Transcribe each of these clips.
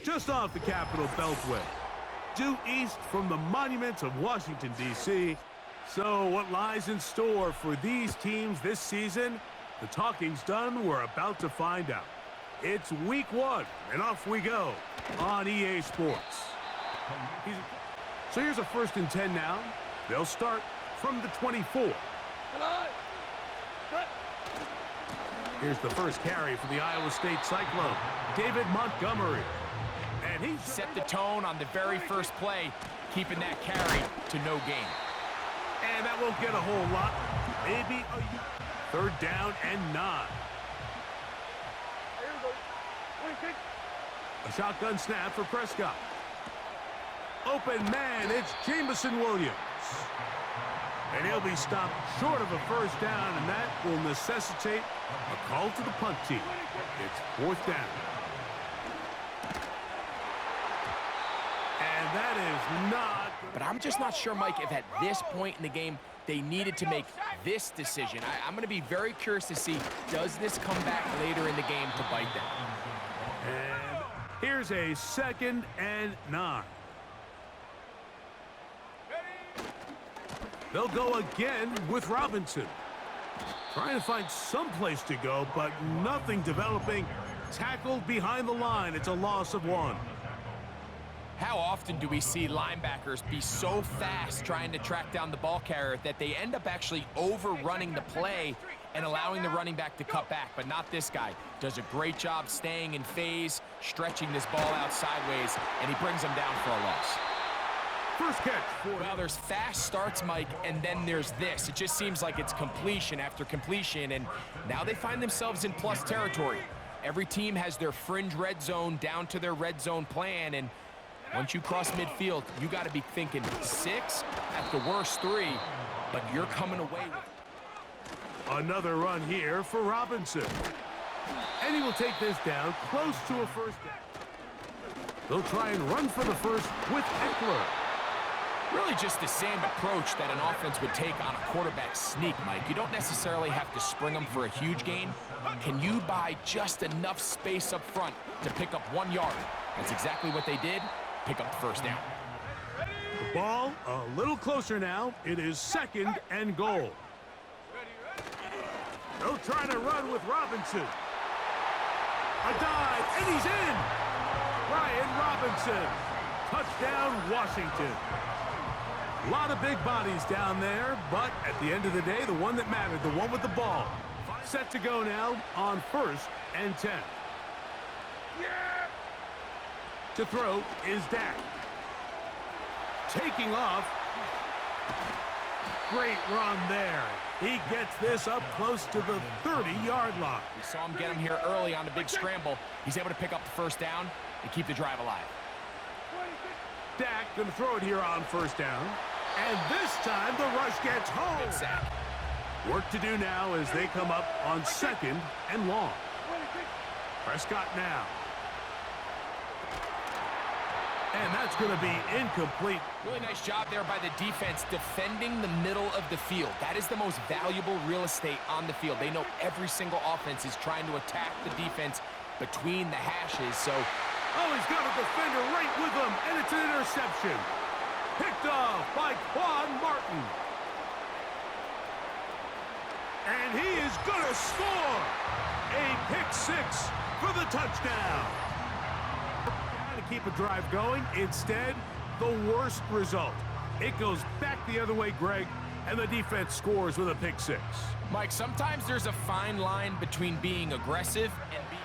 just off the Capitol Beltway, due east from the monuments of Washington, D.C. So what lies in store for these teams this season? The talking's done. We're about to find out. It's week 1, and off we go on EA Sports. So here's a 1st and 10 now. They'll start from the 24. Here's the first carry for the Iowa State Cyclone, David Montgomery. And he set the tone on the very first play, keeping that carry to no gain. And that won't get a whole lot. Maybe a 3rd down and 9. A shotgun snap for Prescott. Open man, it's Jameson Williams. And he'll be stopped short of a 1st down, and that will necessitate a call to the punt team. It's 4th down. And that is not... But I'm just not sure, Mike, if at this point in the game they needed to make this decision. I'm going to be very curious to see, does this come back later in the game to bite them? And here's a 2nd and 9. They'll go again with Robinson. Trying to find some place to go, but nothing developing. Tackled behind the line. It's a loss of 1. How often do we see linebackers be so fast trying to track down the ball carrier that they end up actually overrunning the play and allowing the running back to cut back? But not this guy. Does a great job staying in phase, stretching this ball out sideways, and he brings them down for a loss. First catch. Well, there's fast starts, Mike, and then there's this. It just seems like it's completion after completion, and now they find themselves in plus territory. Every team has their fringe red zone down to their red zone plan, and once you cross midfield, you got to be thinking 6, at the worst 3, but you're coming away with. Another run here for Robinson. And he will take this down close to a 1st down. They'll try and run for the 1st with Eckler. Really just the same approach that an offense would take on a quarterback sneak, Mike. You don't necessarily have to spring them for a huge gain. Can you buy just enough space up front to pick up 1 yard? That's exactly what they did. Pick up the 1st down. The ball a little closer now. It is 2nd and goal. They'll try to run with Robinson. A dive, and he's in! Brian Robinson. Touchdown, Washington. A lot of big bodies down there, but at the end of the day, the one that mattered, the one with the ball. Set to go now on 1st and 10. To throw is Dak. Taking off. Great run there. He gets this up close to the 30-yard line. We saw him get him here early on the big scramble. He's able to pick up the 1st down and keep the drive alive. Dak going to throw it here on 1st down. And this time the rush gets home. Good sack. Work to do now as they come up on 2nd and long. Prescott now. And that's going to be incomplete. Really nice job there by the defense defending the middle of the field. That is the most valuable real estate on the field. They know every single offense is trying to attack the defense between the hashes. So, oh, he's got a defender right with him, and it's an interception. Picked off by Quan Martin. And he is going to score. A pick 6 for the touchdown. To keep a drive going, instead, the worst result. It goes back the other way, Greg, and the defense scores with a pick 6. Mike, sometimes there's a fine line between being aggressive and being...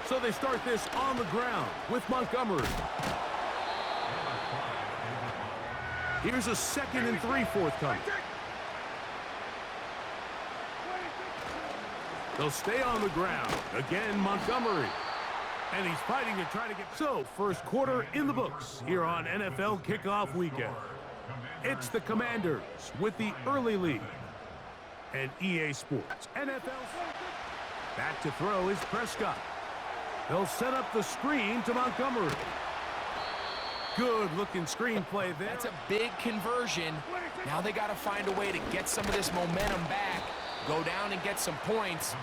So they start this on the ground with Montgomery. Here's a 2nd and 3 forthcoming. They'll stay on the ground. Again, Montgomery. And he's fighting to try to get... So, 1st quarter in the books here on NFL Kickoff Weekend. It's the Commanders with the early lead. And EA Sports. NFL. Back to throw is Prescott. They'll set up the screen to Montgomery. Good-looking screenplay there. That's a big conversion. Now they got to find a way to get some of this momentum back, go down and get some points.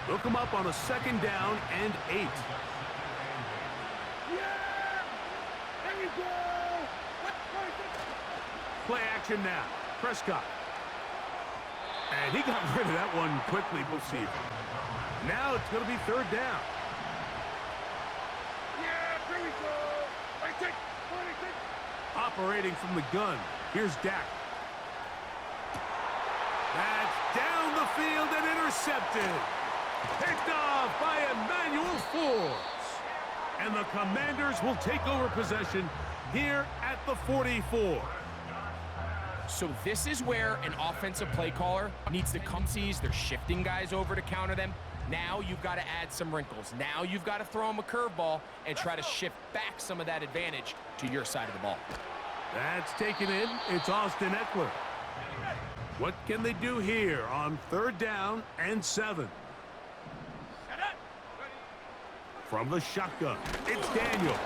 They'll come up on a 2nd down and 8. Watch him now. Prescott. And he got rid of that one quickly. We'll see. Now it's going to be third down. Yeah, here we go. Operating from the gun. Here's Dak. That's down the field and intercepted. Picked off by Emmanuel Forbes. And the Commanders will take over possession here at the 44. So this is where an offensive play caller needs to come. Sees they're shifting guys over to counter them. Now you've got to add some wrinkles. Now you've got to throw them a curveball and try to shift back some of that advantage to your side of the ball. That's taken in. It's Austin Eckler. What can they do here on third down and 7? From the shotgun, it's Daniels.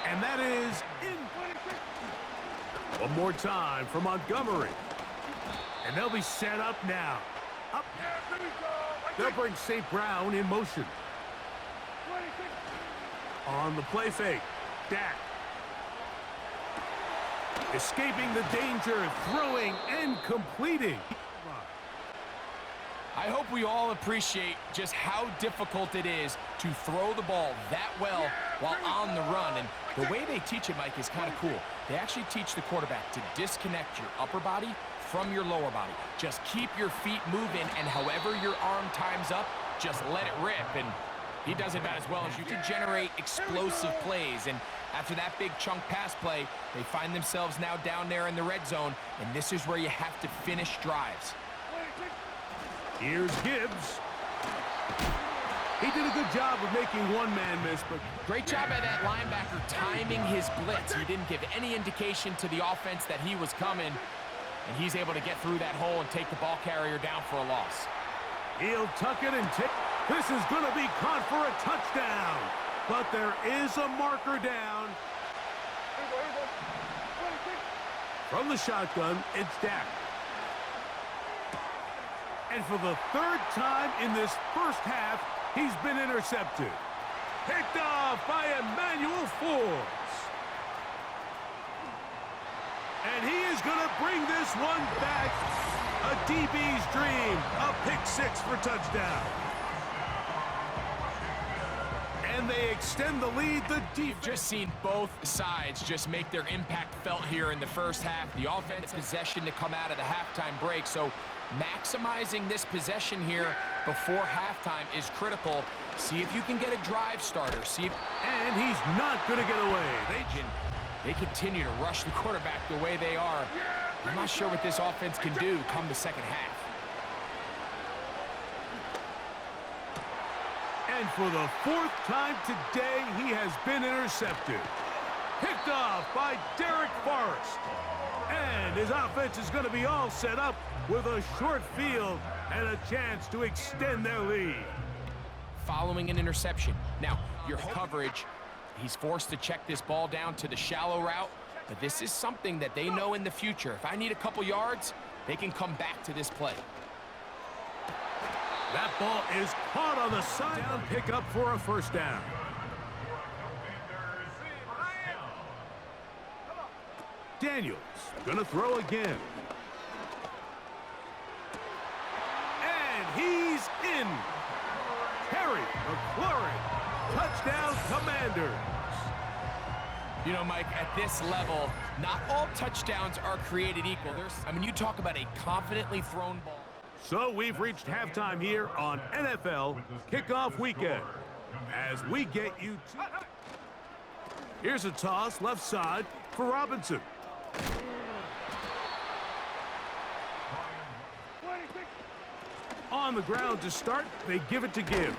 And that is in. One more time for Montgomery. And they'll be set up now. Up. They'll bring St. Brown in motion. On the play fake, Dak. Escaping the danger, throwing and completing. I hope we all appreciate just how difficult it is to throw the ball that well while on the run. And the way they teach it, Mike, is kind of cool. They actually teach the quarterback to disconnect your upper body from your lower body. Just keep your feet moving, and however your arm times up, just let it rip. And he does it about as well as you to generate explosive plays. And after that big chunk pass play, they find themselves now down there in the red zone, and this is where you have to finish drives. Here's Gibbs. He did a good job of making one man miss, but great job by that linebacker timing his blitz. He didn't give any indication to the offense that he was coming, and he's able to get through that hole and take the ball carrier down for a loss. He'll tuck it and take. This is going to be caught for a touchdown, but there is a marker down. From the shotgun, it's Dak. And for the third time in this first half, he's been intercepted. Picked off by Emmanuel Forbes. And he is going to bring this one back. A DB's dream. A pick six for touchdown. And they extend the lead. The You've just seen both sides just make their impact felt here in the first half. The offense possession to come out of the halftime break. So maximizing this possession here before halftime is critical. See if you can get a drive starter. And he's not going to get away. They continue to rush the quarterback the way they are. I'm not sure what this offense can do come the second half. And for the fourth time today, he has been intercepted. Picked off by Derek Forrest. And his offense is going to be all set up with a short field and a chance to extend their lead. Following an interception. Now, your coverage, he's forced to check this ball down to the shallow route, but this is something that they know in the future. If I need a couple yards, they can come back to this play. That ball is caught on the side. Down pickup for a first down. Daniels gonna throw again. And he's in. Terry McLaurin, touchdown Commanders. You know, Mike, at this level, not all touchdowns are created equal. You talk about a confidently thrown ball. So we've reached halftime here on NFL Kickoff Weekend. As we get you to... Here's a toss left side for Robinson. On the ground to start, they give it to Gibbs.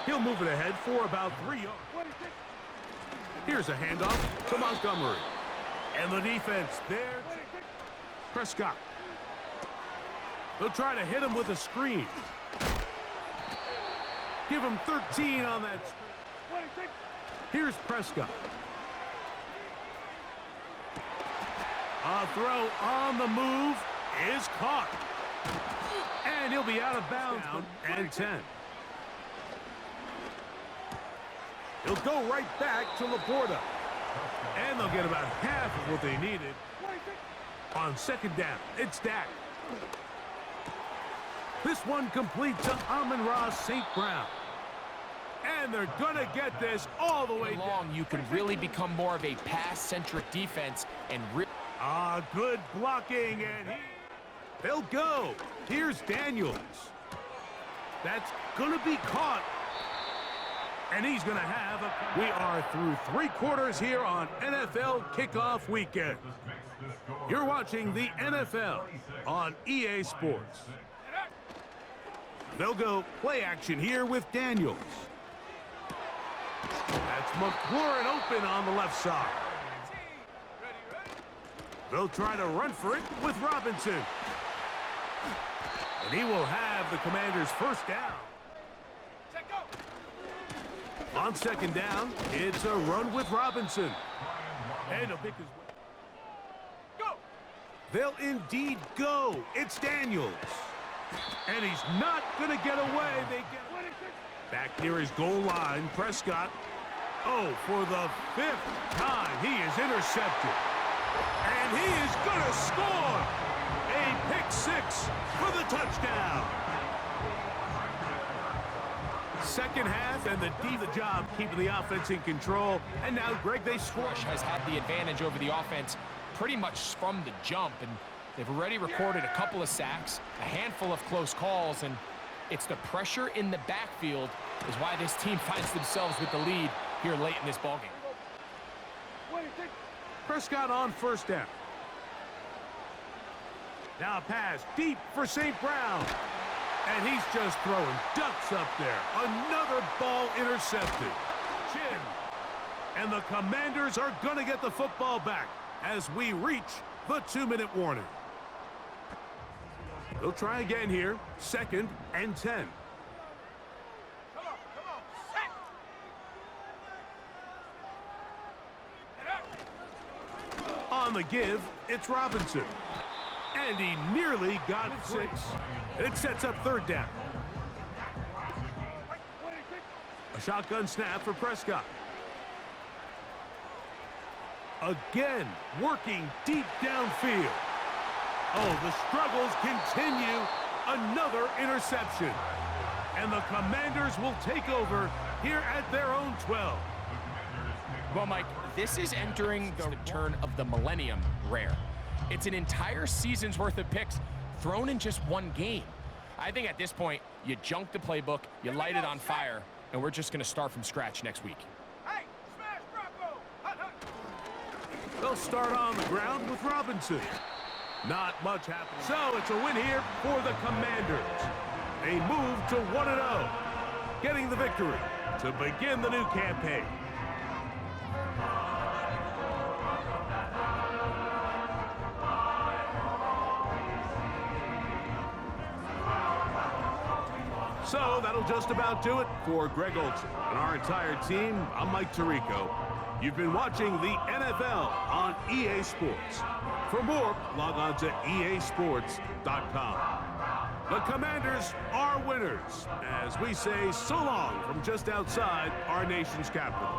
He'll move it ahead for about 3 yards. Here's a handoff to Montgomery. And the defense there. Prescott. They'll try to hit him with a screen. Give him 13 on that. Here's Prescott. A throw on the move is caught. And he'll be out of bounds. And 10. He'll go right back to Laporta. And they'll get about half of what they needed. On second down, it's Dak. This one complete to Amon-Ra St. Brown. And they're going to get this all the way long. You can really become more of a pass-centric defense and good blocking, and they'll go. Here's Daniels. That's going to be caught. And he's going to have We are through 3 quarters here on NFL Kickoff Weekend. You're watching the NFL on EA Sports. They'll go play action here with Daniels. That's McLaurin open on the left side. They'll try to run for it with Robinson. And he will have the Commanders' first down. On second down, it's a run with Robinson. And a pick his way. Go! They'll indeed go. It's Daniels. And he's not going to get away. They get back near his goal line. Prescott. Oh, for the 5th time, he is intercepted. And he is going to score. A pick 6 for the touchdown. Second half, and the job keeping the offense in control. And now, Greg, they score. Has had the advantage over the offense pretty much from the jump, and they've already recorded a couple of sacks, a handful of close calls, and it's the pressure in the backfield is why this team finds themselves with the lead here late in this ballgame. Prescott on first down. Now a pass deep for St. Brown. And he's just throwing ducks up there. Another ball intercepted. Chin. And the Commanders are going to get the football back as we reach the 2-minute warning. They'll try again here. 2nd and 10. On the give, it's Robinson. And he nearly got 6. It sets up 3rd down. A shotgun snap for Prescott. Again, working deep downfield. Oh, the struggles continue. Another interception. And the Commanders will take over here at their own 12. Well, Mike, this is entering the turn of the millennium rare. It's an entire season's worth of picks thrown in just one game. I think at this point, you junk the playbook, you light it on fire, and we're just going to start from scratch next week. Hey, smash Bronco! They'll start on the ground with Robinson. Not much happened. So it's a win here for the Commanders. They move to 1-0, getting the victory to begin the new campaign. So that'll just about do it for Greg Olson and our entire team. I'm Mike Tirico. You've been watching the NFL on EA Sports. For more, log on to easports.com. The Commanders are winners, as we say so long from just outside our nation's capital.